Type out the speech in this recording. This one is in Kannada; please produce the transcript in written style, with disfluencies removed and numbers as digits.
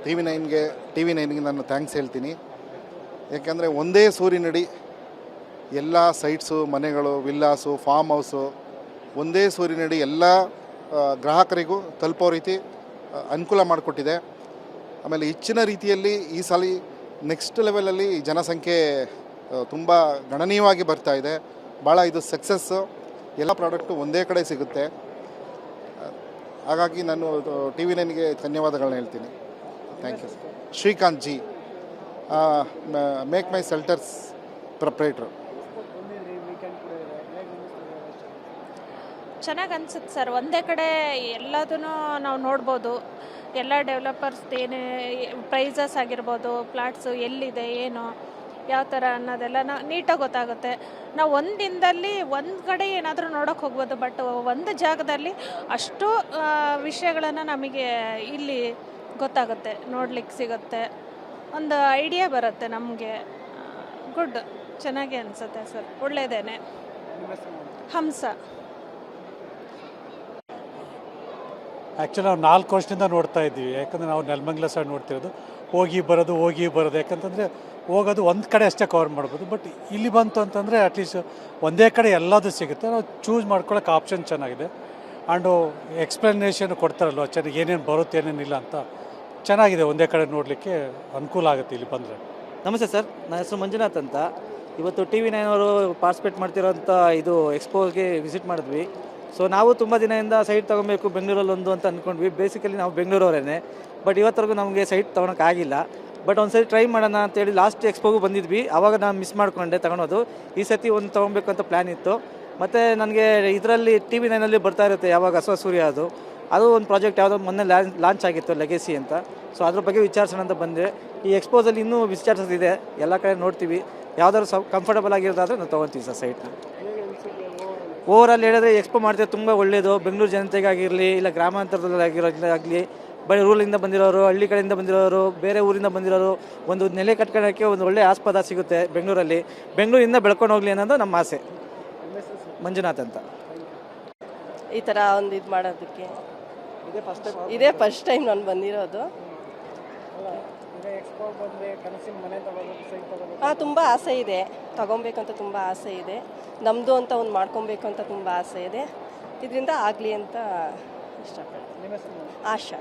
ಟಿ ವಿ ನೈನ್ಗೆ ನಾನು ಥ್ಯಾಂಕ್ಸ್ ಹೇಳ್ತೀನಿ. ಯಾಕೆಂದರೆ ಒಂದೇ ಸೂರಿನಡಿ ಎಲ್ಲ ಸೈಟ್ಸು, ಮನೆಗಳು, ವಿಲ್ಲಾಸು, ಫಾರ್ಮ್ ಹೌಸು ಒಂದೇ ಸೂರಿನಡಿ ಎಲ್ಲ ಗ್ರಾಹಕರಿಗೂ ತಲುಪೋ ರೀತಿ ಅನುಕೂಲ ಮಾಡಿಕೊಟ್ಟಿದೆ. ಆಮೇಲೆ ಹೆಚ್ಚಿನ ರೀತಿಯಲ್ಲಿ ಈ ಸಲ ನೆಕ್ಸ್ಟ್ ಲೆವೆಲಲ್ಲಿ ಜನಸಂಖ್ಯೆ ತುಂಬ ಗಣನೀಯವಾಗಿ ಬರ್ತಾ ಇದೆ. ಭಾಳ ಇದು ಸಕ್ಸಸ್ಸು. ಎಲ್ಲ ಪ್ರಾಡಕ್ಟು ಒಂದೇ ಕಡೆ ಸಿಗುತ್ತೆ. ಹಾಗಾಗಿ ನಾನು ಟಿ ವಿ ನೈನ್ಗೆ ಧನ್ಯವಾದಗಳನ್ನ ಹೇಳ್ತೀನಿ. Thank you. Srikanth ji, make my shelters proprietor. ಚೆನ್ನಾಗಿ ಅನ್ಸುತ್ತೆ ಸರ್. ಒಂದೇ ಕಡೆ ಎಲ್ಲದನ್ನು ನಾವು ನೋಡ್ಬೋದು. ಎಲ್ಲ ಡೆವಲಪರ್ಸ್ ಏನೇ ಪ್ರೈಸಸ್ ಆಗಿರ್ಬೋದು, ಫ್ಲಾಟ್ಸು ಎಲ್ಲಿದೆ, ಏನು ಯಾವ ಥರ ಅನ್ನೋದೆಲ್ಲ ನೀಟಾಗಿ ಗೊತ್ತಾಗುತ್ತೆ. ನಾವು ಒಂದು ದಿನದಲ್ಲಿ ಒಂದು ಕಡೆ ಏನಾದರೂ ನೋಡೋಕೆ ಹೋಗ್ಬೋದು, ಬಟ್ ಒಂದು ಜಾಗದಲ್ಲಿ ಅಷ್ಟು ವಿಷಯಗಳನ್ನು ನಮಗೆ ಇಲ್ಲಿ ಗೊತ್ತಾಗುತ್ತೆ, ನೋಡ್ಲಿಕ್ಕೆ ಸಿಗುತ್ತೆ, ಒಂದು ಐಡಿಯಾ ಬರುತ್ತೆ ನಮಗೆ. ಗುಡ್, ಚೆನ್ನಾಗಿ ಅನಿಸುತ್ತೆ ಸರ್, ಒಳ್ಳೆಯದೇನೆ. ಹಂಸ. ಆ್ಯಕ್ಚುಲಿ ನಾವು 4 ವರ್ಷದಿಂದ ನೋಡ್ತಾ ಇದ್ದೀವಿ. ಯಾಕಂದರೆ ನಾವು ನೆಲಮಂಗಲ ಸೈಡ್ ನೋಡ್ತಿರೋದು, ಹೋಗಿ ಬರೋದು. ಯಾಕಂತಂದರೆ ಹೋಗೋದು ಒಂದು ಕಡೆ ಅಷ್ಟೇ ಕವರ್ ಮಾಡ್ಬೋದು. ಬಟ್ ಇಲ್ಲಿ ಬಂತು ಅಂತಂದರೆ ಅಟ್ಲೀಸ್ಟ್ ಒಂದೇ ಕಡೆ ಎಲ್ಲದೂ ಸಿಗುತ್ತೆ. ನಾವು ಚೂಸ್ ಮಾಡ್ಕೊಳ್ಳೋಕೆ ಆಪ್ಷನ್ ಚೆನ್ನಾಗಿದೆ. ಆ್ಯಂಡು ಎಕ್ಸ್ಪ್ಲನೇಷನ್ ಕೊಡ್ತಾರಲ್ವ ಚೆನ್ನಾಗಿ, ಏನೇನು ಬರುತ್ತೆ ಏನೇನಿಲ್ಲ ಅಂತ ಚೆನ್ನಾಗಿದೆ. ಒಂದೇ ಕಡೆ ನೋಡಲಿಕ್ಕೆ ಅನುಕೂಲ ಆಗುತ್ತೆ ಇಲ್ಲಿ ಬಂದರೆ. ನಮಸ್ತೆ ಸರ್, ನನ್ನ ಹೆಸರು ಮಂಜುನಾಥ್ ಅಂತ. ಇವತ್ತು ಟಿ ವಿ ನೈನವರು ಪಾರ್ಟಿಸಿಪೇಟ್ ಮಾಡ್ತಿರೋಂಥ ಇದು ಎಕ್ಸ್ಪೋಗೆ ವಿಸಿಟ್ ಮಾಡಿದ್ವಿ. ಸೊ ನಾವು ತುಂಬ ದಿನದಿಂದ ಸೈಟ್ ತೊಗೊಬೇಕು ಬೆಂಗಳೂರಲ್ಲಿ ಒಂದು ಅಂತ ಅಂದ್ಕೊಂಡ್ವಿ. ಬೇಸಿಕಲಿ ನಾವು ಬೆಂಗಳೂರವರೇ, ಬಟ್ ಇವತ್ತರೆಗೂ ನಮಗೆ ಸೈಟ್ ತೊಗೊಳಕ್ಕಾಗಿಲ್ಲ. ಬಟ್ ಒಂದು ಸರಿ ಟ್ರೈ ಮಾಡೋಣ ಅಂತೇಳಿ ಲಾಸ್ಟ್ ಎಕ್ಸ್ಪೋಗೂ ಬಂದಿದ್ವಿ. ಆವಾಗ ನಾನು ಮಿಸ್ ಮಾಡ್ಕೊಂಡೆ ತೊಗೊಳೋದು. ಈ ಸತಿ ಒಂದು ತೊಗೊಬೇಕು ಅಂತ ಪ್ಲ್ಯಾನ್ ಇತ್ತು. ಮತ್ತು ನನಗೆ ಇದರಲ್ಲಿ ಟಿ ವಿ ನೈನಲ್ಲಿ ಬರ್ತಾ ಇರುತ್ತೆ ಯಾವಾಗ ಹೊಸ ಸೂರ್ಯ ಅದು ಒಂದು ಪ್ರಾಜೆಕ್ಟ್ ಯಾವುದೋ ಮೊನ್ನೆ ಲಾಂಚ್ ಆಗಿತ್ತು, ಲೆಗೆಸಿ ಅಂತ. ಸೊ ಅದ್ರ ಬಗ್ಗೆ ವಿಚಾರಿಸೋಣ ಅಂತ ಬಂದೆ. ಈ ಎಕ್ಸ್ಪೋಸಲ್ಲಿ ಇನ್ನೂ ವಿಚಾರಿಸೋದಿದೆ, ಎಲ್ಲ ಕಡೆ ನೋಡ್ತೀವಿ. ಯಾವುದಾದ್ರು ಕಂಫರ್ಟಬಲ್ ಆಗಿರೋದಾದ್ರೆ ನಾವು ತೊಗೊತೀವಿ ಸರ್ ಸೈಟ್ನ. ಓವರಾಲ್ ಹೇಳಿದ್ರೆ ಎಕ್ಸ್ಪೋ ಮಾಡ್ತಿದ್ರೆ ತುಂಬ ಒಳ್ಳೆಯದು. ಬೆಂಗಳೂರು ಜನತೆಗಾಗಿರಲಿ, ಇಲ್ಲ ಗ್ರಾಮಾಂತರದಲ್ಲಾಗಲಿ, ಬರೀ ರೂಲಿಂದ ಬಂದಿರೋರು, ಹಳ್ಳಿ ಕಡೆಯಿಂದ ಬಂದಿರೋರು, ಬೇರೆ ಊರಿಂದ ಬಂದಿರೋರು ಒಂದು ನೆಲೆ ಕಟ್ಕೊಳ್ಳೋಕ್ಕೆ ಒಂದು ಒಳ್ಳೆಯ ಆಸ್ಪದ ಸಿಗುತ್ತೆ ಬೆಂಗಳೂರಲ್ಲಿ. ಬೆಂಗಳೂರಿಂದ ಬೆಳ್ಕೊಂಡು ಹೋಗಲಿ ಅನ್ನೋದು ನಮ್ಮ ಆಸೆ. ಮಂಜುನಾಥ್ ಅಂತ. ಈ ಥರ ಒಂದು ಇದು ಮಾಡೋದಕ್ಕೆ ಇದೇ ಫಸ್ಟ್ ಟೈಮ್ ನಾನು ಬಂದಿರೋದು. ತುಂಬ ಆಸೆ ಇದೆ, ತಗೊಬೇಕಂತ ತುಂಬ ಆಸೆ ಇದೆ. ನಮ್ಮದು ಅಂತ ಒಂದು ಮಾಡ್ಕೊಬೇಕು ಅಂತ ತುಂಬ ಆಸೆ ಇದೆ. ಇದರಿಂದ ಆಗಲಿ ಅಂತ ಇಷ್ಟಪಡ್ತೀನಿ. ಆಶಾ.